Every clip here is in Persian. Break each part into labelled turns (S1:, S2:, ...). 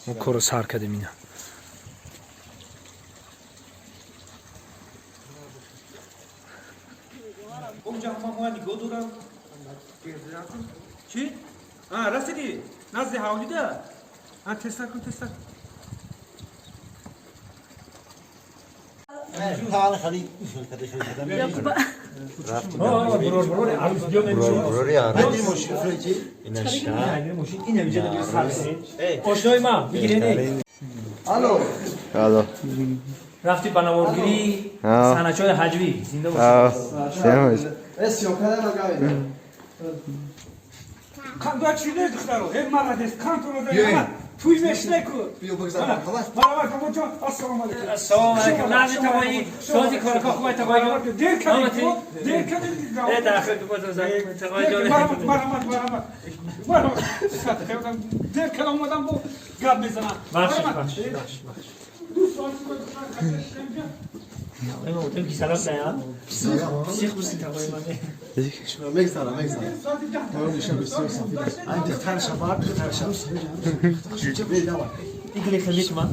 S1: ما کارو سر کردیم اینا.
S2: اونجا ما نگاه دورم. چی؟ رسیدی؟ نزد حوالی ده. تست کن.
S3: تعال خلي
S2: برو عروس بیا نمیشه.
S3: عندي مشكلة في إن الشعر
S2: اینه میجه دیگه سرسی. آشنای من میگیری نه.
S3: الو
S2: رفتی بناورگیری سنچای حجوی زنده باشی.
S3: اسیو کردم مگه
S2: کاندو چیله دخترو هم مرد کانترل داری توی مشته کو
S3: بیا بگذار خلاص
S2: برابر کن جان السلام علیکم. السلام علیکم. نازی توایی سازی کار خوبه توایی. دیر کردی. داخل تو باز توایی جان. برام. دیر کردم اومدم با گپ بزنم. باش. دوست دارم که نه ما اون کی سلام سلام. شیخ بسی توایی من.
S3: مگذارم تو میشه بسیار عندي ثاني شباب ثاني شمس جيب لي دواء
S2: دیگه خلیت من.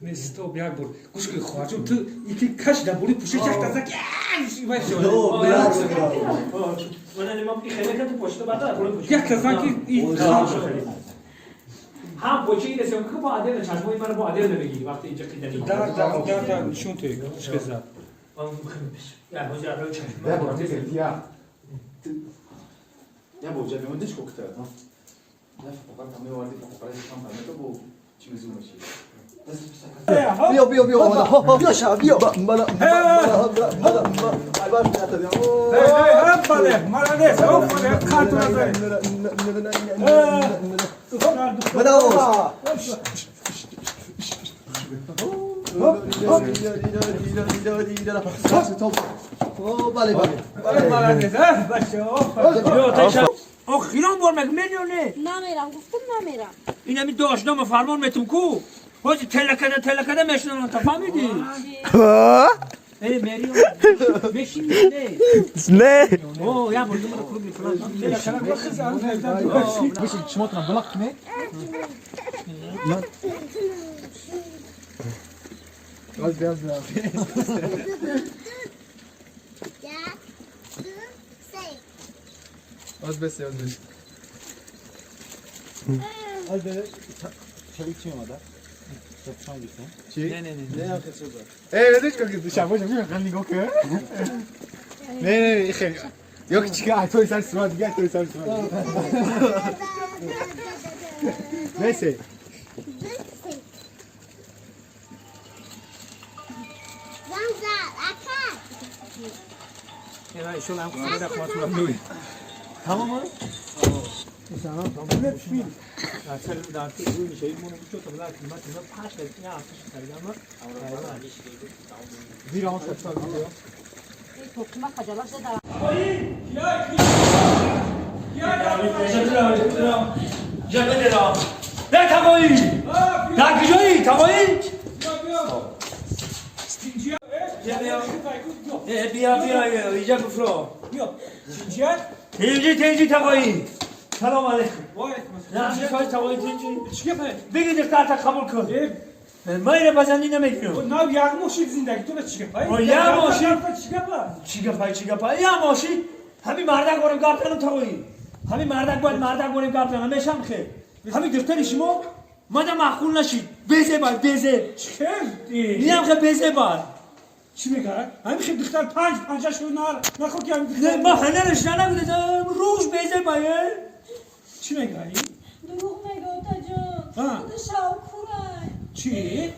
S2: Место бяг бур. Гушки хвачу ты ити каш да бури пуши чахта зак. Ивай шо. Мана нема ки хелека ту пошта бада бури пуши. Як зак ки ها بوچی رسیم که با عادل چشمای من با عادل نمیگی وقتی اینجا کیدنی در نشون توی گوش بزن یا بوجا رو چشم
S3: ده بوجا یا بوجا میموندش کوکتر ها نه فقط همه وارد فقط کام کنه تو بو چی میزون میشی بیا شب بیا بالا باش میاد بیا
S2: هم باله مالادس او باله کارتون
S3: بداو
S2: خیران بار مگه میلیونه
S4: نمیرم گفتم نمیرم
S2: این همی داشتم فرمان میتون کو حاجی تلکده میشنن تا فهمیدی میری بشین
S1: نه
S2: اوه یا بردم رو کلوبی فلان
S1: بشین شما تون بلاک کنه باز بس
S3: شریک چی اومده چی؟
S1: نه
S3: آخه چه بود؟
S1: ندیش که شباش میگم خیلی گوکه نه خیلی yok çıkar توی سر سواد دیگه توی سر سواد neyse
S2: Ya şöyle hem kamera fotoğraf duy. Tamam mı? Tamam. Ne pişmiş? Sen de artık bu şey bunu çok da belki mesela paş ya atış ama bir an satsa diyor.
S4: Tokuma kacalar da
S2: Ya ne tamam. Tak kujoi tamam. بیا اینجا بفرو بیا تنجی تقایی سلام علیکم نه شاید تقایی تنجی چیه بگی دختر تا قبول کن من اینو بزنی نمیگیرم نه یک ماشین زندگی تو چیه پای یک ماشین چیه پای یک ماشین همین مردک بریم گردن تقایی همین مردک بریم گردن همیشم خیر همین دختری شما مادم معقول نشید بزه چه میگم خیر بزه بار چی میگه؟ همین خیلی دختر پنجش رو نخور که همین دختر ما هنرش نبوده روش بیزه بایه چی میگه این؟
S4: دروغ میگه تا جان خود شاکوره
S2: چی؟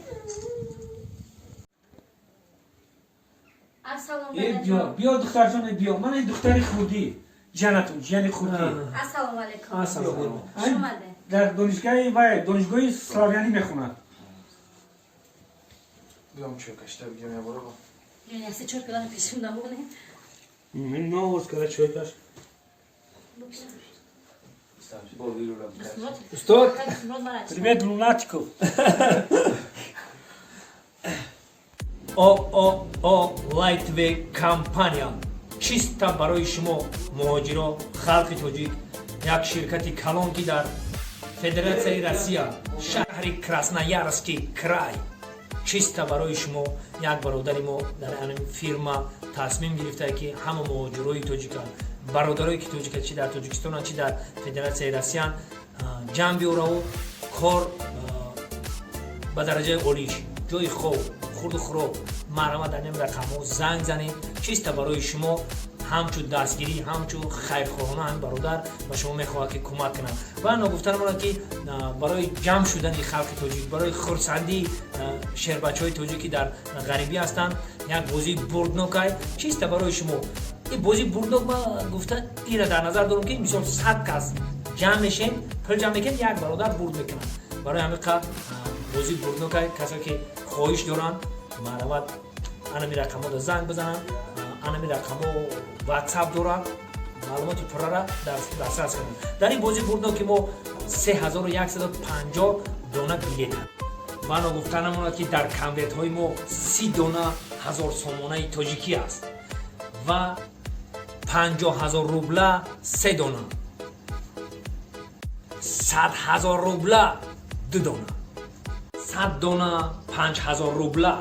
S4: السلام
S2: بیا دختر جان بیا من این دختری خودی جانتون جانی خودی
S4: السلام علیکم
S2: السلام
S4: شماده
S2: در دانشگاه سلاویانی میخونن
S3: بیام چه کشته بگیم یا برو
S4: یعنی اصلا چرا کلان پیشون نمونه
S2: من ناوز کرده چوی کش استاد привет лунатику о lightweight компания چیست برای شما مهاجرا خلق توجیک یک شرکت کلان که در فدراسیای روسیه شهر کراسنویارسکی کرای چیست برای شما یک برادری ما در این فیرما تصمیم گرفته که همه مهاجرای توجیک برادرایی که توجیک چی در تاجیکستان چی در فدراسیای روسیه جمع بیاره و کار به درجه اولیش جای خوب خورد و خراب مرمه در نیم رقمو زنگ زنید چیست برای شما همچون دستگیری همچون خیرخواهانه هم برادر و شما میخواه که کمک کنم و نگفتن مرا که برای جمع شدن خلق توجیک برای خرسندی شهربچه های توجیکی در غریبی هستند یک بازی بردناک چیست برای شما این بازی بردناک ما گفتن این را در نظر دارم که مثلا 100 کس جمع میشن پل جمع میکن یک برادر برد میکنن برای همین بازی بردناک کسایی که خواهش دارن معلومات انمی رقمو دا زنگ بزنن انمی رقمو واتساپ دارن معلوماتی پره را دسترس کنن در این بازی بردناک که ما 3150 دانه بلیت و انا گفتنمون که در کمبیت های ما 30 دانه هزار سامانه تاجیکی است و 50,000 روبله 3 دانه 100,000 روبله 2 دانه 100 دانه 5,000 روبله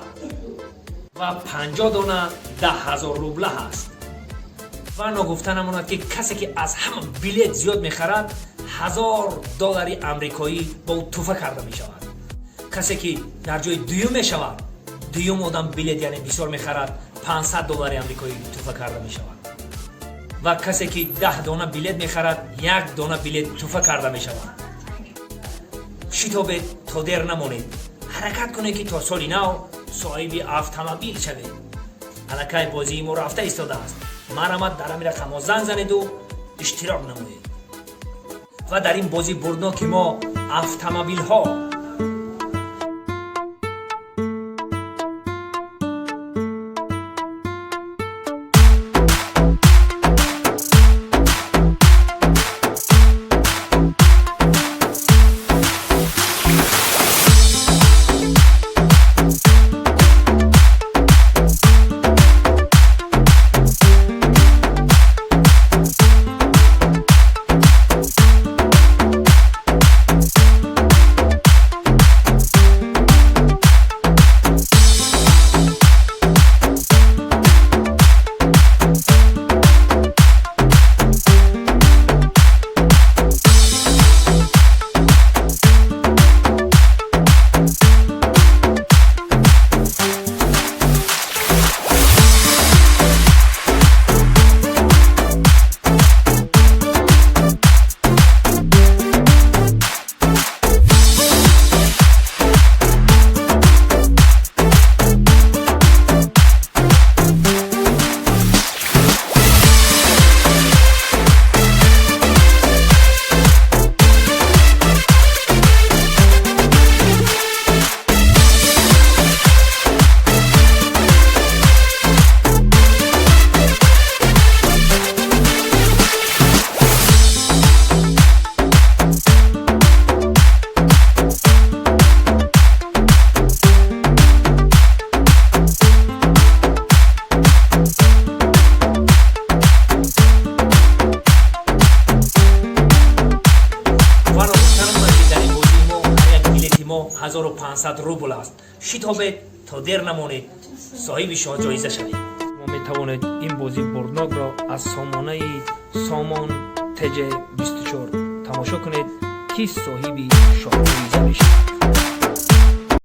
S2: و 50 دانه 10,000 روبله هست و نگفتن امانت که کسی که از همه بلیت زیاد میخرد $1,000 امریکایی با او توفه کرده میشود کسی که در جای دوم میشود دوم آدم بلیت یعنی بسیار میخرد $500 امریکایی توفه کرده میشود و کسی که 10 دانه بلیت میخرد 1 دانه بلیت توفه کرده میشود شتابید تا دیر نمانید حرکت کنید که تا سالی نو صاحب اتومبیل شوید الکای بازی ما رفته ایستاده است مرمت در همین رقم زنگ زنید و اشتراک نمایید و در این بازی بردناک ما اتومبیل ها $1,500 روبل است شتابه تا دیر نمانید صاحب شاه جایزه شوید ما میتوانید این بازی بردناک را از سامان تج 24 تماشا کنید که صاحب شاه جایزه میشود